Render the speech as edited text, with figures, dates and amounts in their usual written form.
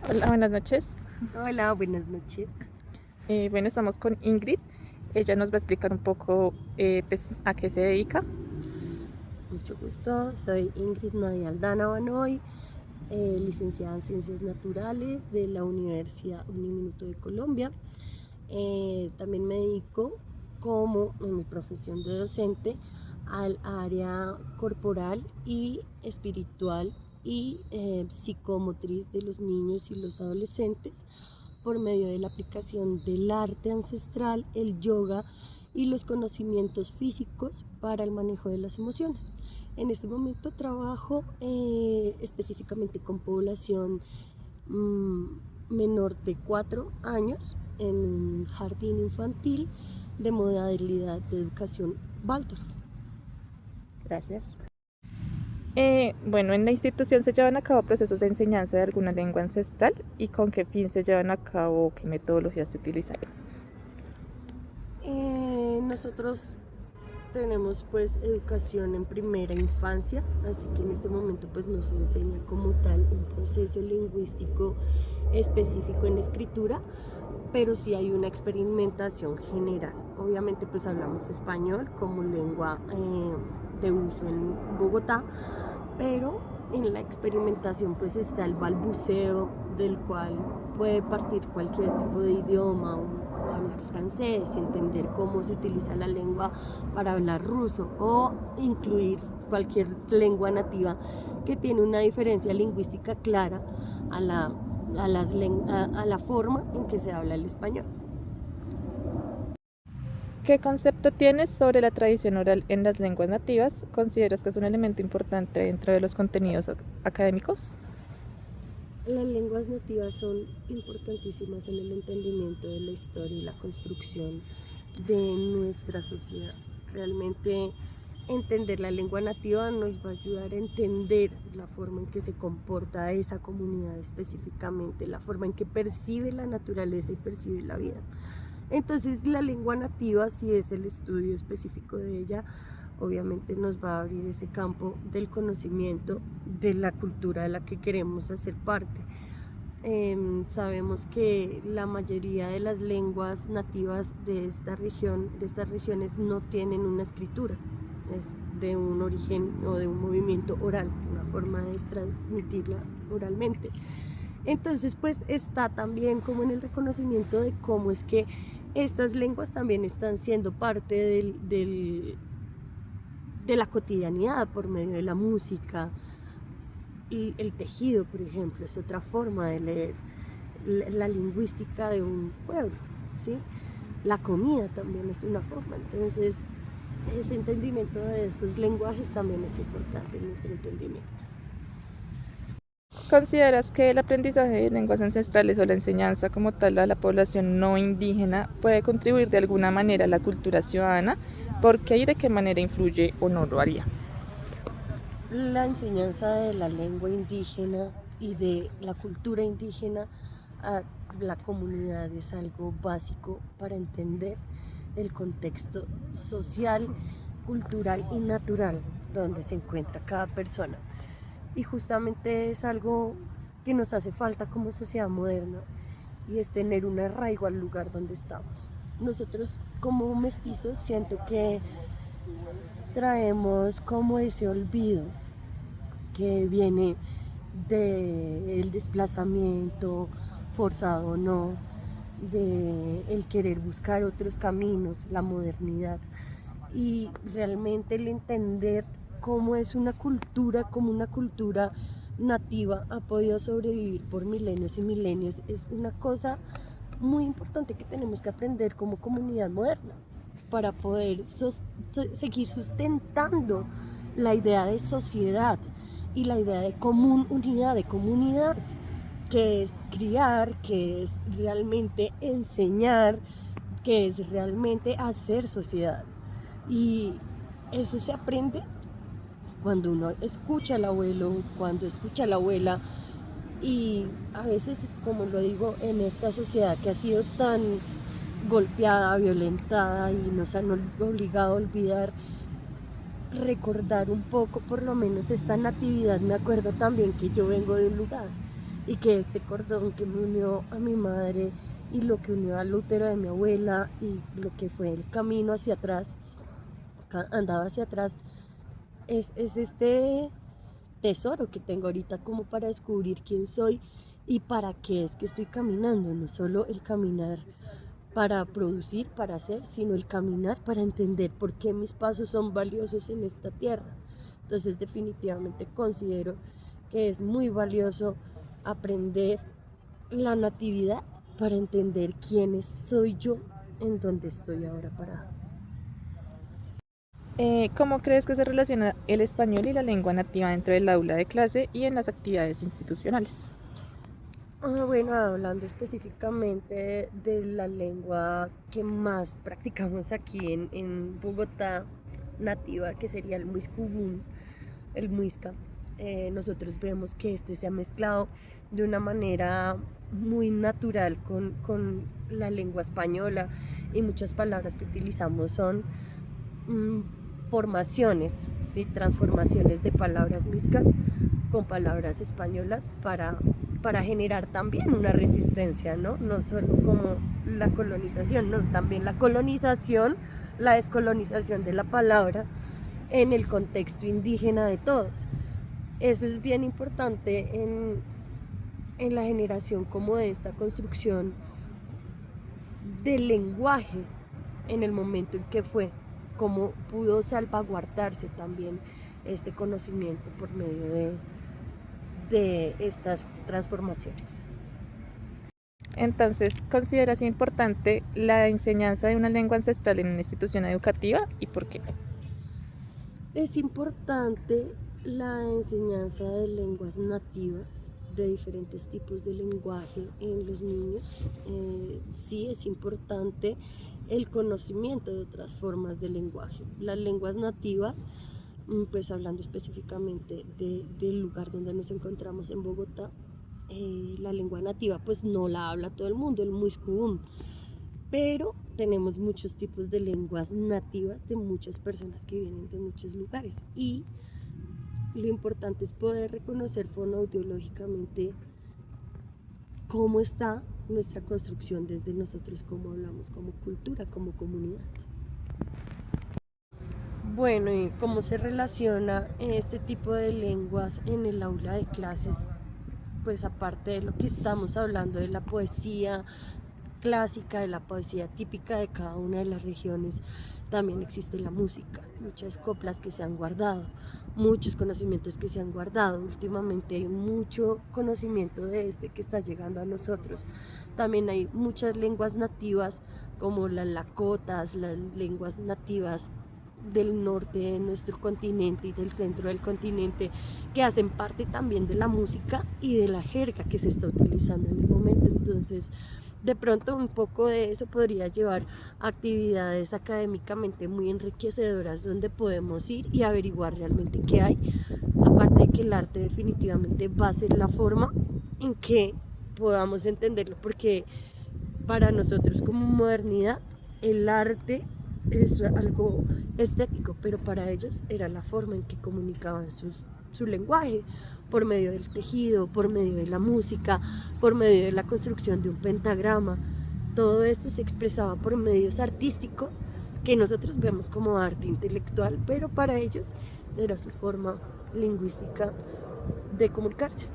Hola, buenas noches. Hola, buenas noches. Bueno, estamos con Ingrid. Ella nos va a explicar un poco pues, a qué se dedica. Mucho gusto. Soy Ingrid Nadia Aldana Banoy, licenciada en Ciencias Naturales de la Universidad Uniminuto de Colombia. También me dedico, como en mi profesión de docente, al área corporal y espiritual y psicomotriz de los niños y los adolescentes por medio de la aplicación del arte ancestral, el yoga y los conocimientos físicos para el manejo de las emociones. En este momento trabajo específicamente con población menor de 4 años en un jardín infantil de modalidad de educación Waldorf. Gracias. Bueno, en la institución se llevan a cabo procesos de enseñanza de alguna lengua ancestral y con qué fin se llevan a cabo, qué metodologías se utilizan. Nosotros tenemos pues educación en primera infancia, así que en este momento pues no se enseña como tal un proceso lingüístico específico en escritura, pero sí hay una experimentación general. Obviamente pues hablamos español como lengua de uso en Bogotá, pero en la experimentación pues está el balbuceo del cual puede partir cualquier tipo de idioma, hablar francés, entender cómo se utiliza la lengua para hablar ruso o incluir cualquier lengua nativa que tiene una diferencia lingüística clara a la forma en que se habla el español. ¿Qué concepto tienes sobre la tradición oral en las lenguas nativas? ¿Consideras que es un elemento importante dentro de los contenidos académicos? Las lenguas nativas son importantísimas en el entendimiento de la historia y la construcción de nuestra sociedad. Realmente entender la lengua nativa nos va a ayudar a entender la forma en que se comporta esa comunidad específicamente, la forma en que percibe la naturaleza y percibe la vida. Entonces la lengua nativa, si es el estudio específico de ella, obviamente nos va a abrir ese campo del conocimiento de la cultura de la que queremos hacer parte. Sabemos que la mayoría de las lenguas nativas de esta región, de estas regiones, no tienen una escritura, es de un origen o de un movimiento oral, una forma de transmitirla oralmente. Entonces, pues está también como en el reconocimiento de cómo es que estas lenguas también están siendo parte de la cotidianidad por medio de la música. Y el tejido, por ejemplo, es otra forma de leer la lingüística de un pueblo, ¿sí? La comida también es una forma. Entonces, ese entendimiento de esos lenguajes también es importante en nuestro entendimiento. ¿Consideras que el aprendizaje de lenguas ancestrales o la enseñanza como tal a la población no indígena puede contribuir de alguna manera a la cultura ciudadana? ¿Por qué y de qué manera influye o no lo haría? La enseñanza de la lengua indígena y de la cultura indígena a la comunidad es algo básico para entender el contexto social, cultural y natural donde se encuentra cada persona. Y justamente es algo que nos hace falta como sociedad moderna y es tener un arraigo al lugar donde estamos. Nosotros como mestizos siento que traemos como ese olvido que viene del desplazamiento forzado o no, de el querer buscar otros caminos, la modernidad y realmente el entender cómo es una cultura, como una cultura nativa ha podido sobrevivir por milenios y milenios, es una cosa muy importante que tenemos que aprender como comunidad moderna para poder seguir sustentando la idea de sociedad y la idea de unidad, de comunidad, que es criar, que es realmente enseñar, que es realmente hacer sociedad. Y eso se aprende cuando uno escucha al abuelo, cuando escucha a la abuela. Y a veces, como lo digo, en esta sociedad que ha sido tan golpeada, violentada y nos han obligado a olvidar, recordar un poco por lo menos esta natividad. Me acuerdo también que yo vengo de un lugar y que este cordón que me unió a mi madre y lo que unió al útero de mi abuela y lo que fue el camino hacia atrás, andaba hacia atrás, es este tesoro que tengo ahorita como para descubrir quién soy y para qué es que estoy caminando, no solo el caminar para producir, para hacer, sino el caminar para entender por qué mis pasos son valiosos en esta tierra. Entonces definitivamente considero que es muy valioso aprender la natividad para entender quién soy yo en donde estoy ahora parada. ¿Cómo crees que se relaciona el español y la lengua nativa dentro del aula de clase y en las actividades institucionales? Bueno, hablando específicamente de la lengua que más practicamos aquí en Bogotá, nativa, que sería el muiscubún, el muisca, nosotros vemos que este se ha mezclado de una manera muy natural con la lengua española y muchas palabras que utilizamos son formaciones, ¿sí? Transformaciones de palabras muiscas con palabras españolas para generar también una resistencia, ¿no? No solo como la colonización, no, también la colonización, la descolonización de la palabra en el contexto indígena de todos. Eso es bien importante en la generación como de esta construcción del lenguaje en el momento en que fue, cómo pudo salvaguardarse también este conocimiento por medio de estas transformaciones. Entonces, ¿consideras importante la enseñanza de una lengua ancestral en una institución educativa y por qué? Es importante la enseñanza de lenguas nativas, de diferentes tipos de lenguaje en los niños. Sí es importante el conocimiento de otras formas de lenguaje. Las lenguas nativas, pues hablando específicamente del lugar donde nos encontramos en Bogotá, la lengua nativa pues no la habla todo el mundo, el muiscubún, pero tenemos muchos tipos de lenguas nativas de muchas personas que vienen de muchos lugares y lo importante es poder reconocer fonoaudiológicamente cómo está nuestra construcción desde nosotros, cómo hablamos como cultura, como comunidad. Bueno, y cómo se relaciona este tipo de lenguas en el aula de clases, pues aparte de lo que estamos hablando de la poesía clásica, de la poesía típica de cada una de las regiones, también existe la música, muchas coplas que se han guardado, muchos conocimientos que se han guardado. Últimamente hay mucho conocimiento de este que está llegando a nosotros. También hay muchas lenguas nativas como las lakotas, las lenguas nativas del norte de nuestro continente y del centro del continente, que hacen parte también de la música y de la jerga que se está utilizando en el momento. Entonces, de pronto un poco de eso podría llevar a actividades académicamente muy enriquecedoras donde podemos ir y averiguar realmente qué hay, aparte de que el arte definitivamente va a ser la forma en que podamos entenderlo, porque para nosotros como modernidad el arte es algo estético, pero para ellos era la forma en que comunicaban su lenguaje, por medio del tejido, por medio de la música, por medio de la construcción de un pentagrama. Todo esto se expresaba por medios artísticos que nosotros vemos como arte intelectual, pero para ellos era su forma lingüística de comunicarse.